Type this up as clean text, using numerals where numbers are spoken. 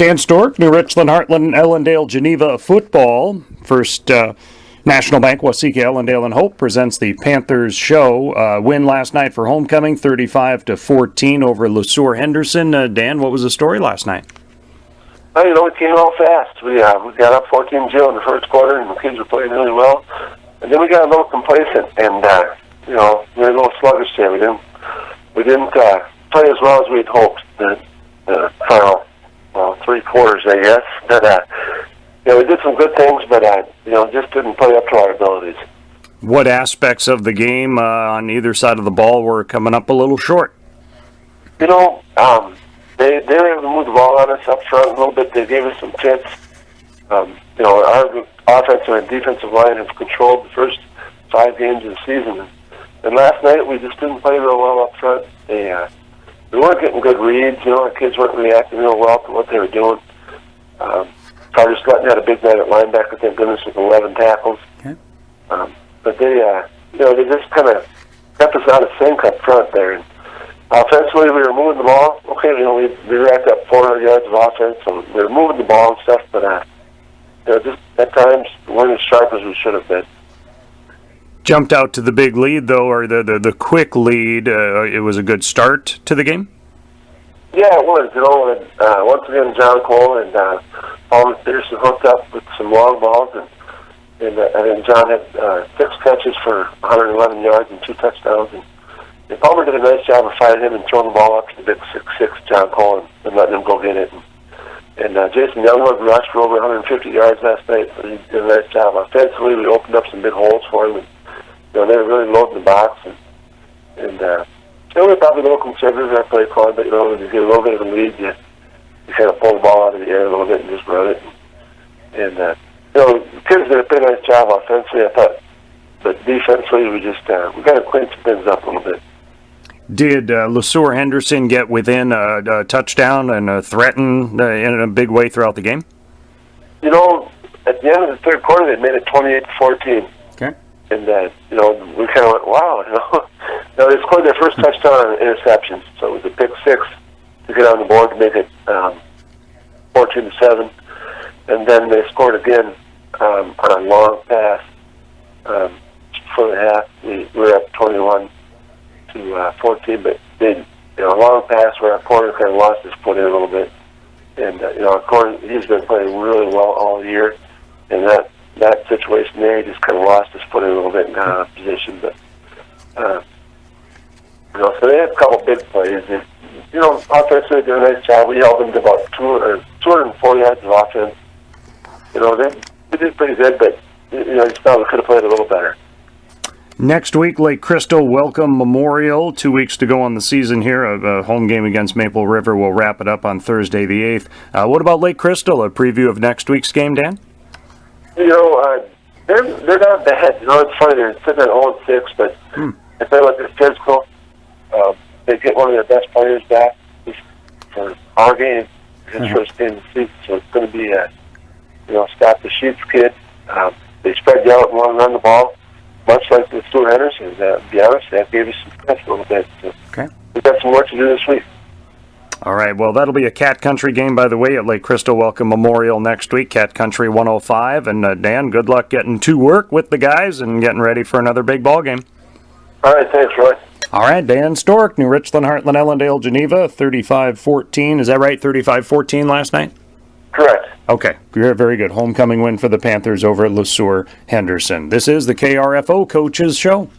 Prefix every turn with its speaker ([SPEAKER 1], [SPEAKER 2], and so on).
[SPEAKER 1] Dan Stork, New Richland, Heartland, Ellendale, Geneva football. First National Bank, Waseca, Ellendale, and Hope presents the Panthers show. Win last night for homecoming, 35-14 over Le Sueur Henderson. Dan, what was the story last night?
[SPEAKER 2] Well, it came out fast. We got up 14-0 in the first quarter, and the kids were playing really well. And then we got a little complacent, and we were a little sluggish there. We didn't play as well as we'd hoped. The final 3 quarters, I guess. But we did some good things, but just didn't play up to our abilities.
[SPEAKER 1] What aspects of the game on either side of the ball were coming up a little short?
[SPEAKER 2] They were able to move the ball on us up front a little bit. They gave us some fits. Our offensive and defensive line have controlled the first 5 games of the season. And last night we just didn't play real well up front. We weren't getting good reads. Our kids weren't reacting real well to what they were doing. Carter Sutton had a big night at linebacker, thank goodness, with 11 tackles. Okay. But they just kind of kept us out of sync up front there. And offensively, we were moving the ball. Okay, we racked up 400 yards of offense, and we were moving the ball and stuff, but just at times we weren't as sharp as we should have been.
[SPEAKER 1] Jumped out to the big lead, though, or the quick lead. It was a good start to the game?
[SPEAKER 2] Yeah, it was. And, once again, John Cole and Paul McPherson hooked up with some long balls, and then John had 6 catches for 111 yards and 2 touchdowns. And Palmer did a nice job of finding him and throwing the ball up to the big 6'6" John Cole and letting him go get it. And Jason Youngwood rushed for over 150 yards last night. So he did a nice job. Offensively, we opened up some big holes for him. And, they were really loading the box. And they were probably a little conservative in our play call, but when you get a little bit of a lead, you kind of pull the ball out of the air a little bit and just run it. And the kids did a pretty nice job offensively, I thought. But defensively, we got to clean some things up a little bit.
[SPEAKER 1] Did Le Sueur Henderson get within a touchdown and threaten in a big way throughout the game?
[SPEAKER 2] At the end of the third quarter, they made it 28-14.
[SPEAKER 1] Okay.
[SPEAKER 2] And, we kind of went, wow, they scored their first touchdown on an interception. So it was a pick 6 to get on the board to make it 14-7. And then they scored again on a long pass for the half. We were up 21-14, but they, a long pass where our corner kind of lost his foot in a little bit. And, our corner, he's been playing really well all year. And that situation there, he just kind of lost his foot in a little bit and got out of position. But, so they had a couple big plays. And, offensively, they did a nice job. We held them to about 204 yards of offense. They did pretty good, but, you probably could have played a little better.
[SPEAKER 1] Next week, Lake Crystal Welcome Memorial. 2 weeks to go on the season here. A home game against Maple River. We'll wrap it up on Thursday the 8th. What about Lake Crystal? A preview of next week's game, Dan?
[SPEAKER 2] They're not bad. It's funny. They're sitting at 0-6, but if they look at physical, they get one of their best players back for our game, his first game of the season. So it's going to be Scott the Sheets kid. They spread you out and want to run the ball, much like the Stuart Henderson. To be honest, that gave us some strength a little bit. So we've got some work to do this week.
[SPEAKER 1] All right, well, that'll be a Cat Country game, by the way, at Lake Crystal Welcome Memorial next week, Cat Country 105. And, Dan, good luck getting to work with the guys and getting ready for another big ball game.
[SPEAKER 2] All right, thanks, Roy.
[SPEAKER 1] All right, Dan Stork, New Richland, Heartland, Ellendale, Geneva, 35-14. Is that right, 35-14 last night?
[SPEAKER 2] Correct.
[SPEAKER 1] Okay, very good. Homecoming win for the Panthers over at Le Sueur Henderson. This is the KRFO Coaches Show.